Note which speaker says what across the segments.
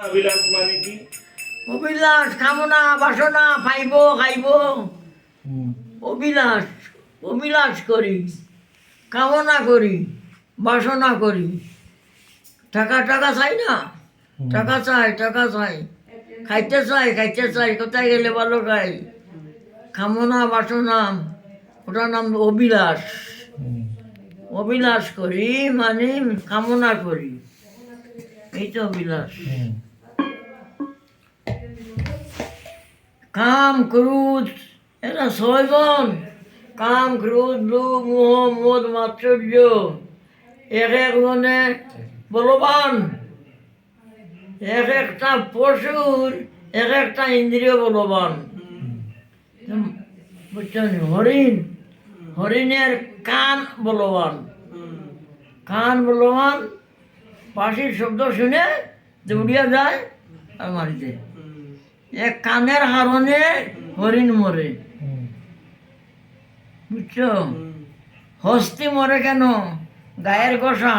Speaker 1: অভিলাষ মানে কি?
Speaker 2: অভিলাষ কামনা বাসনা পাইব খাইব। অভিলাষ অভিলাষ করি, কামনা করি, বাসনা করি। টাকা টাকা চাই না, টাকা চাই টাকা চাই, খাইতে চাই খাইতে চাই, কোথায় গেলে ভালো খাই। কামনা বাসনা ওটার নাম অভিলাষ। অভিলাষ করি মানে কামনা করি, এই তো অভিলাষ। কাম ক্রোধ এরা ছয়জন। কাম ক্রোধ লোভ মোহ মদ মাৎসর্য। এক একজনে বলবান, এক একটা পশুর এক একটা ইন্দ্রিয় বলবান। বুঝছেন? হরিণ, হরিণের কান বলবান, কান বলবান। বাঁশির শব্দ শুনে দৌড়িয়া যায় আর মারিতে। এক কানের কারণে হরিণ মরে, বুঝছো? হস্তি মরে কেন? গায়ের গোসা,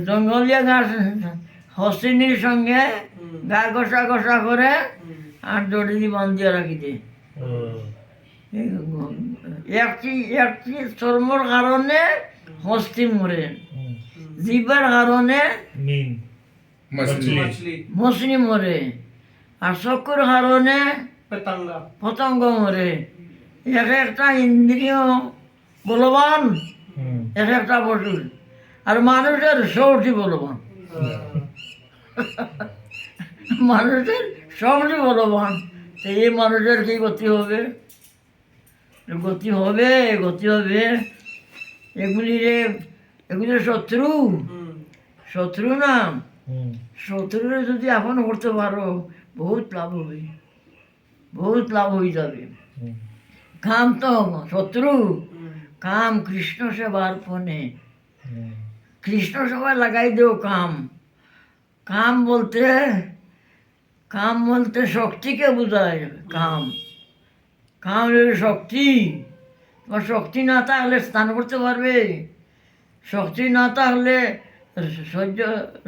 Speaker 2: জঙ্গলিয়া ঘাস হস্তিনীর সঙ্গে গা ঘষা ঘষা করে আর দড়ি দিয়ে বান্ধিয়া রাখিতে। একটি একটি চর্মর কারণে হস্তি মরে, জিবার কারণে মছলি মরে, আর চকুর কারণে পতঙ্গ মরে। এক একটা ইন্দ্রিয় বলবান এক একটা পশুর, আর মানুষের সবটি বলবান। মানুষের সবটি বলবান। তো এই মানুষের কি গতি হবে? গতি হবে, গতি হবে। এগুলির শত্রু, শত্রু না। শত্রুরে যদি আপন করতে পারো বহুত লাভ হবে, বহুত লাভ হয়ে যাবে। কাম তো শত্রু, কাম কৃষ্ণ সেবার ফোনে। কৃষ্ণ সেবায় লাগাই দেও কাম। কাম বলতে, কাম বলতে শক্তিকে বোঝায়। কাম, কাম শক্তি। তোমার শক্তি না থাকলে স্নান করতে পারবে? শক্তি না থাকলে সহ্য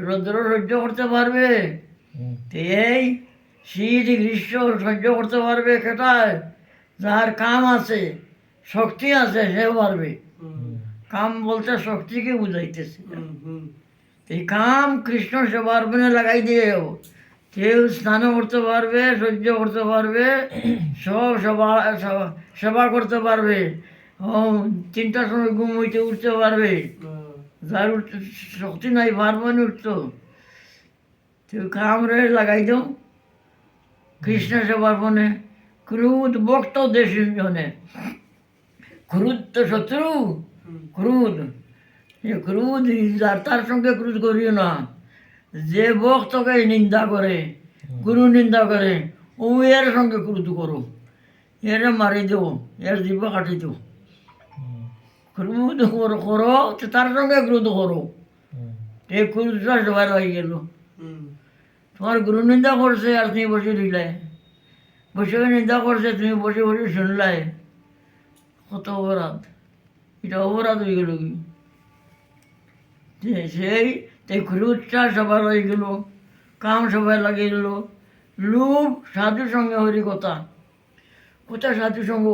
Speaker 2: রৌদ্র সহ্য করতে পারবে? এই শীত গ্রীষ্ম সহ্য করতে পারবে কেটায়? যার কাম আছে, শক্তি আছে, সে পারবে। কাম বলতে শক্তিকে বুঝাইতেছে। এই কাম কৃষ্ণ সেবার মনে লাগাই দিয়ে কেউ স্নান করতে পারবে, সহ্য করতে পারবে, সব সেবা করতে পারবে। 3টার সময় ঘুম হইতে উঠতে পারবে। যার শক্তি নাই পারবে না উঠতো। কেউ কাম রে লাগাই দাও কৃষ্ণ সেবার মনে। ক্রোধ ভক্ত দেশের জনে। ক্রোধ তো শত্রু, ক্রোধ। ক্রোধ তার সঙ্গে ক্রোধ করিও না। যে ভক্তকে নিন্দা করে, গুরু নিন্দা করে, ও এর সঙ্গে ক্রোধ করো, এর মারি দেও, এর জীব কাটি দেও। ক্রোধ করো তো তার সঙ্গে ক্রোধ করো। এই ক্রোধটা সবার হয়ে গেল। তোমার গুরু নিন্দা করছে আর তুমি বসে রইলে, বসে নিন্দা করছে তুমি বসে বসে শুনলাই, কত অপরাধ। এটা অপরাধ হয়ে গেল কি? সেই ক্রোধটা সবার হয়ে গেল, কাম সবাই লাগিয়ে গেল। লোভ সাধুর সঙ্গে হরি কথা, কোথায় সাধু সঙ্গ,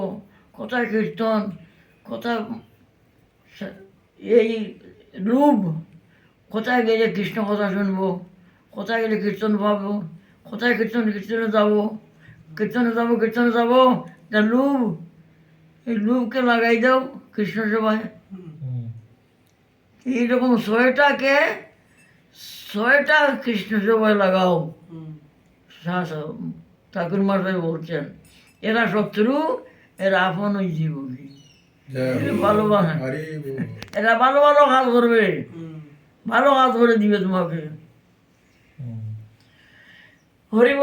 Speaker 2: কোথায় কীর্তন, কোথায় এই লোভ। কোথায় গেলে কৃষ্ণ কথা শুনবো, কোথায় গেলে কীর্তন পাবো, কোথায় কীর্তনে যাবো, কীর্তনে যাবো, কীর্তনে যাবো। তা লোভ, এই লোভকে লাগাই দাও কৃষ্ণ সেবায়। এইরকম 6টাকে 6টা কৃষ্ণ সেবায় লাগাও। ঠাকুর মশাই বলছেন এরা শত্রু, এরা আপন ওই জীবনী। ভালো এরা ভালো ভালো কাজ করবে, ভালো কাজ করে দিবে তোমাকে। হরি